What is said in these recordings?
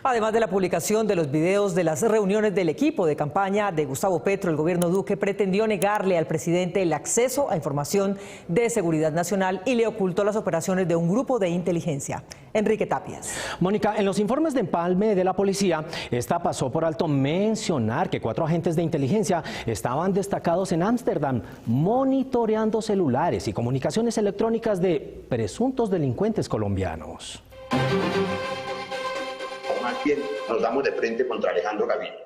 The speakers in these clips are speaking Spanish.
Además de la publicación de los videos de las reuniones del equipo de campaña de Gustavo Petro, el gobierno Duque pretendió negarle al presidente el acceso a información de seguridad nacional y le ocultó las operaciones de un grupo de inteligencia. Enrique Tapias. Mónica, en los informes de empalme de la policía, esta pasó por alto mencionar que 4 agentes de inteligencia estaban destacados en Ámsterdam monitoreando celulares y comunicaciones electrónicas de presuntos delincuentes colombianos. Más bien nos damos de frente contra Alejandro Gaviria.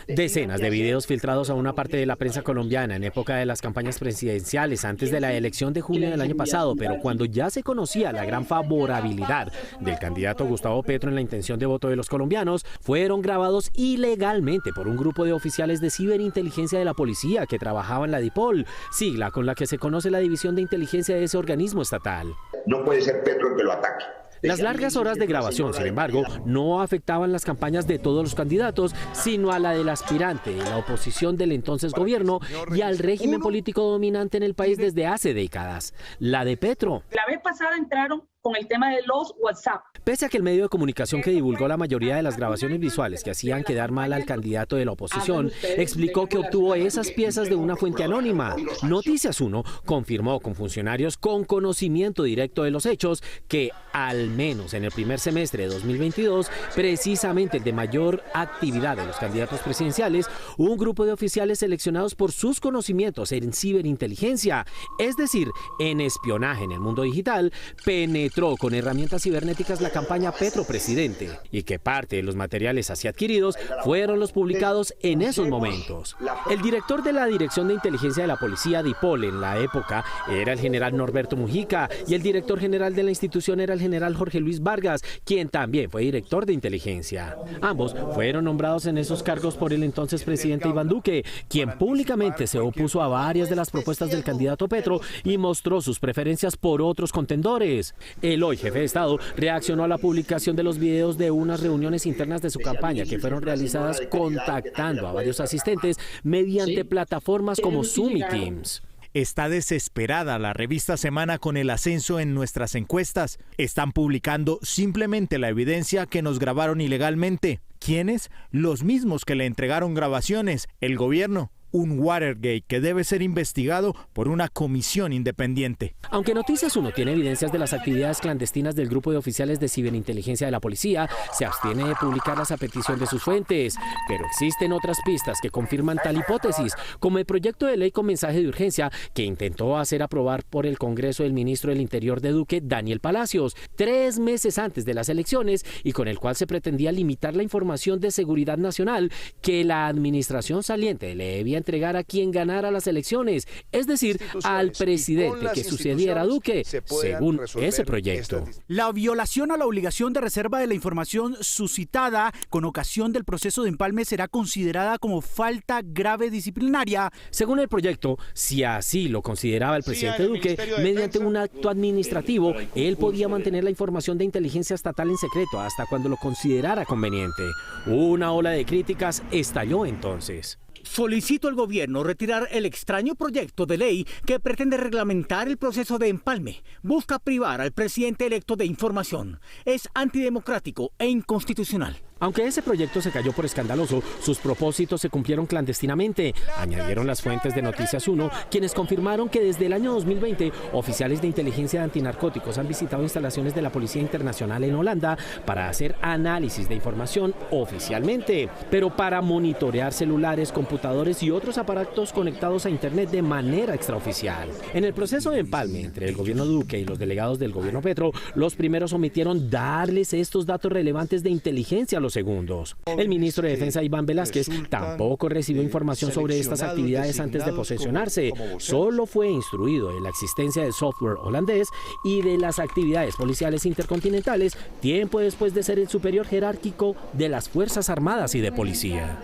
Decenas de videos filtrados a una parte de la prensa colombiana en época de las campañas presidenciales antes de la elección de junio del año pasado, pero cuando ya se conocía la gran favorabilidad del candidato Gustavo Petro en la intención de voto de los colombianos, fueron grabados ilegalmente por un grupo de oficiales de ciberinteligencia de la policía que trabajaba en la DIPOL, sigla con la que se conoce la división de inteligencia de ese organismo estatal. No puede ser Petro el que lo ataque. Las largas horas de grabación, sin embargo, no afectaban las campañas de todos los candidatos, sino a la del aspirante en la oposición del entonces gobierno y al régimen político dominante en el país desde hace décadas, la de Petro. La vez pasada entraron con el tema de los WhatsApp. Pese a que el medio de comunicación que divulgó la mayoría de las grabaciones visuales que hacían quedar mal al candidato de la oposición, explicó que obtuvo esas piezas de una fuente anónima. Noticias 1 confirmó con funcionarios con conocimiento directo de los hechos que, al menos en el primer semestre de 2022, precisamente el de mayor actividad de los candidatos presidenciales, un grupo de oficiales seleccionados por sus conocimientos en ciberinteligencia, es decir, en espionaje en el mundo digital, penetró con herramientas cibernéticas la campaña Petro Presidente y que parte de los materiales así adquiridos fueron los publicados en esos momentos. El director de la Dirección de Inteligencia de la Policía DIPOL en la época era el general Norberto Mujica y el director general de la institución era el general Jorge Luis Vargas, quien también fue director de inteligencia. Ambos fueron nombrados en esos cargos por el entonces presidente Iván Duque, quien públicamente se opuso a varias de las propuestas del candidato Petro y mostró sus preferencias por otros contendores. El hoy jefe de Estado reaccionó a la publicación de los videos de unas reuniones internas de su campaña que fueron realizadas contactando a varios asistentes mediante plataformas como Zoom y Teams. Está desesperada la revista Semana con el ascenso en nuestras encuestas. Están publicando simplemente la evidencia que nos grabaron ilegalmente. ¿Quiénes? Los mismos que le entregaron grabaciones, el gobierno. Un Watergate que debe ser investigado por una comisión independiente. Aunque Noticias 1 tiene evidencias de las actividades clandestinas del grupo de oficiales de ciberinteligencia de la policía, se abstiene de publicarlas a petición de sus fuentes. Pero existen otras pistas que confirman tal hipótesis, como el proyecto de ley con mensaje de urgencia que intentó hacer aprobar por el Congreso del ministro del Interior de Duque, Daniel Palacios, 3 meses antes de las elecciones y con el cual se pretendía limitar la información de seguridad nacional que la administración saliente le debía entregar a quien ganara las elecciones, es decir, al presidente que sucediera a Duque, según ese proyecto. La violación a la obligación de reserva de la información suscitada con ocasión del proceso de empalme será considerada como falta grave disciplinaria. Según el proyecto, si así lo consideraba el presidente Duque, mediante un acto administrativo, él podía mantener la información de inteligencia estatal en secreto hasta cuando lo considerara conveniente. Una ola de críticas estalló entonces. Solicito al gobierno retirar el extraño proyecto de ley que pretende reglamentar el proceso de empalme. Busca privar al presidente electo de información. Es antidemocrático e inconstitucional. Aunque ese proyecto se cayó por escandaloso, sus propósitos se cumplieron clandestinamente, añadieron las fuentes de Noticias 1, quienes confirmaron que desde el año 2020 oficiales de inteligencia de antinarcóticos han visitado instalaciones de la Policía Internacional en Holanda para hacer análisis de información oficialmente, pero para monitorear celulares, computadores y otros aparatos conectados a Internet de manera extraoficial. En el proceso de empalme entre el gobierno Duque y los delegados del gobierno Petro, los primeros omitieron darles estos datos relevantes de inteligencia a los segundos. El ministro de Defensa Iván Velásquez tampoco recibió información sobre estas actividades antes de posesionarse. Solo fue instruido de la existencia del software holandés y de las actividades policiales intercontinentales tiempo después de ser el superior jerárquico de las Fuerzas Armadas y de Policía.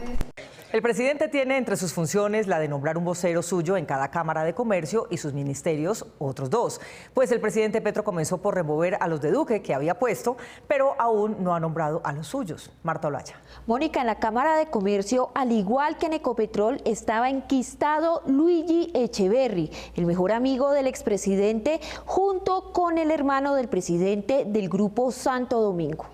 El presidente tiene entre sus funciones la de nombrar un vocero suyo en cada Cámara de Comercio y sus ministerios otros 2. Pues el presidente Petro comenzó por remover a los de Duque que había puesto, pero aún no ha nombrado a los suyos. Marta Olaya. Mónica, en la Cámara de Comercio, al igual que en Ecopetrol, estaba enquistado Luigi Echeverry, el mejor amigo del expresidente, junto con el hermano del presidente del Grupo Santo Domingo.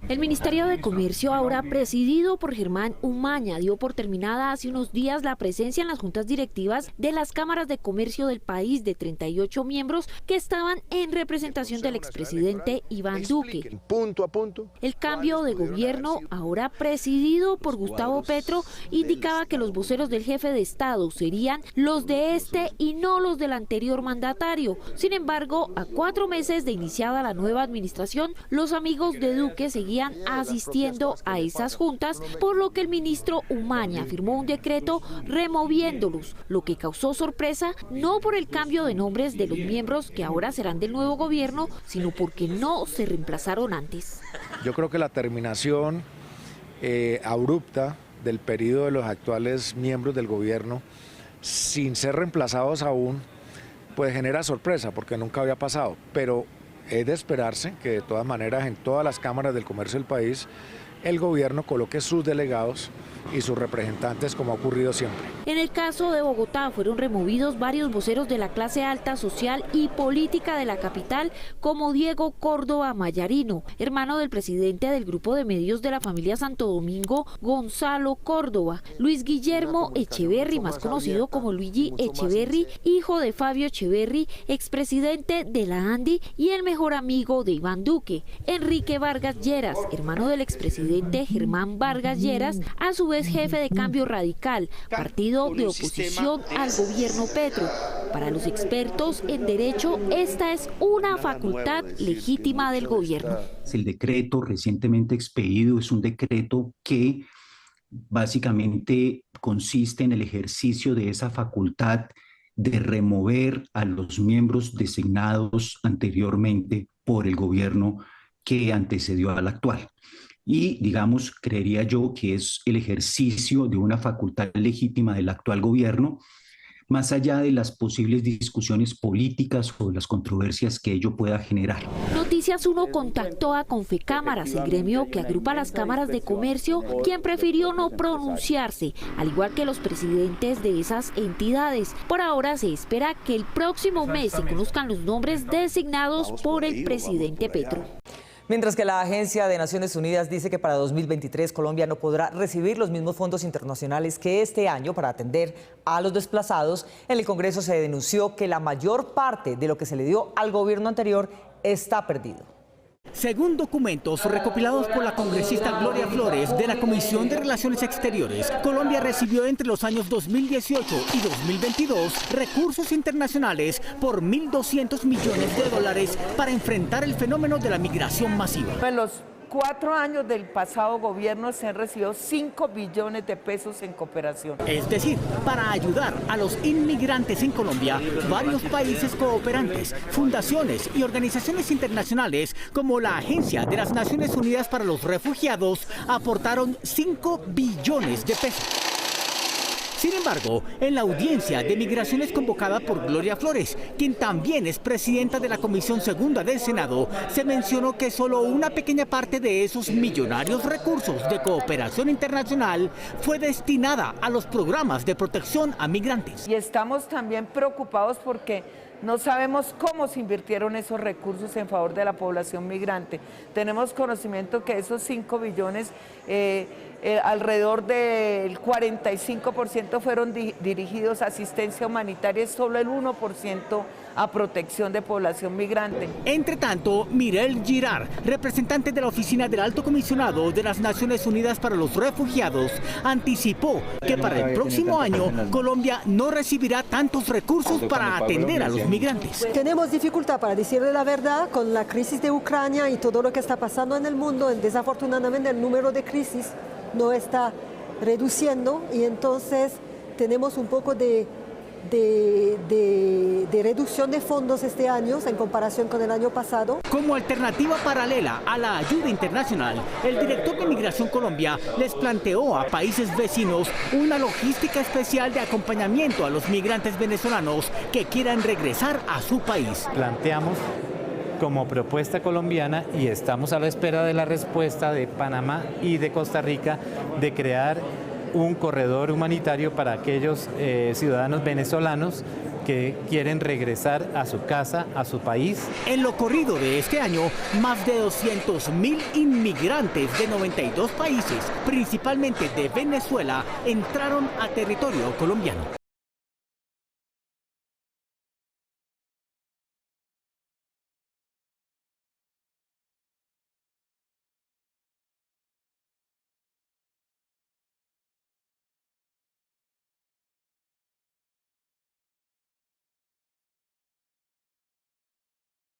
El Ministerio de Comercio, ahora presidido por Germán Umaña, dio por terminada hace unos días la presencia en las juntas directivas de las cámaras de comercio del país de 38 miembros que estaban en representación del expresidente Iván Duque. Punto a punto. El cambio de gobierno, ahora presidido por Gustavo Petro, indicaba que los voceros del jefe de Estado serían los de este y no los del anterior mandatario. Sin embargo, a 4 meses de iniciada la nueva administración, los amigos de Duque seguían asistiendo a esas juntas, por lo que el ministro Umaña firmó un decreto removiéndolos, lo que causó sorpresa no por el cambio de nombres de los miembros que ahora serán del nuevo gobierno, sino porque no se reemplazaron antes. Yo creo que la terminación abrupta del periodo de los actuales miembros del gobierno, sin ser reemplazados aún, pues genera sorpresa, porque nunca había pasado, pero es de esperarse que de todas maneras en todas las cámaras del comercio del país el gobierno coloque sus delegados y sus representantes, como ha ocurrido siempre. En el caso de Bogotá fueron removidos varios voceros de la clase alta social y política de la capital, como Diego Córdoba Mayarino, hermano del presidente del grupo de medios de la familia Santo Domingo, Gonzalo Córdoba, Luis Guillermo Echeverry, más conocido como Luigi Echeverry, hijo de Fabio Echeverry, expresidente de la ANDI y el mejor amigo de Iván Duque, Enrique Vargas Lleras, hermano del expresidente Germán Vargas Lleras, a su vez jefe de Cambio Radical, partido de oposición al gobierno Petro. Para los expertos en derecho, esta es una facultad legítima del gobierno. El decreto recientemente expedido es un decreto que básicamente consiste en el ejercicio de esa facultad de remover a los miembros designados anteriormente por el gobierno que antecedió al actual. Y, digamos, creería yo que es el ejercicio de una facultad legítima del actual gobierno, más allá de las posibles discusiones políticas o las controversias que ello pueda generar. Noticias 1 contactó a Confecámaras, el gremio que agrupa las cámaras de comercio, quien prefirió no pronunciarse, al igual que los presidentes de esas entidades. Por ahora se espera que el próximo mes se conozcan los nombres designados por el presidente Petro. Mientras que la Agencia de Naciones Unidas dice que para 2023 Colombia no podrá recibir los mismos fondos internacionales que este año para atender a los desplazados, en el Congreso se denunció que la mayor parte de lo que se le dio al gobierno anterior está perdido. Según documentos recopilados por la congresista Gloria Flores de la Comisión de Relaciones Exteriores, Colombia recibió entre los años 2018 y 2022 recursos internacionales por 1.200 millones de dólares para enfrentar el fenómeno de la migración masiva. En los 4 años del pasado gobierno se han recibido 5 billones de pesos en cooperación. Es decir, para ayudar a los inmigrantes en Colombia, varios países cooperantes, fundaciones y organizaciones internacionales como la Agencia de las Naciones Unidas para los Refugiados aportaron 5 billones de pesos. Sin embargo, en la audiencia de migraciones convocada por Gloria Flores, quien también es presidenta de la Comisión Segunda del Senado, se mencionó que solo una pequeña parte de esos millonarios recursos de cooperación internacional fue destinada a los programas de protección a migrantes. Y estamos también preocupados porque no sabemos cómo se invirtieron esos recursos en favor de la población migrante. Tenemos conocimiento que esos 5 billones, alrededor del 45% fueron dirigidos a asistencia humanitaria y solo el 1% a protección de población migrante. Entre tanto, Mireille Girard, representante de la Oficina del Alto Comisionado de las Naciones Unidas para los Refugiados, anticipó que para el próximo año Colombia no recibirá tantos recursos para atender a los migrantes. Tenemos dificultad, para decirle la verdad, con la crisis de Ucrania y todo lo que está pasando en el mundo. Desafortunadamente el número de crisis no está reduciendo y entonces tenemos un poco de reducción de fondos este año en comparación con el año pasado. Como alternativa paralela a la ayuda internacional, el director de Migración Colombia les planteó a países vecinos una logística especial de acompañamiento a los migrantes venezolanos que quieran regresar a su país. Planteamos como propuesta colombiana, y estamos a la espera de la respuesta de Panamá y de Costa Rica, de crear un corredor humanitario para aquellos ciudadanos venezolanos que quieren regresar a su casa, a su país. En lo corrido de este año, más de 200.000 inmigrantes de 92 países, principalmente de Venezuela, entraron a territorio colombiano.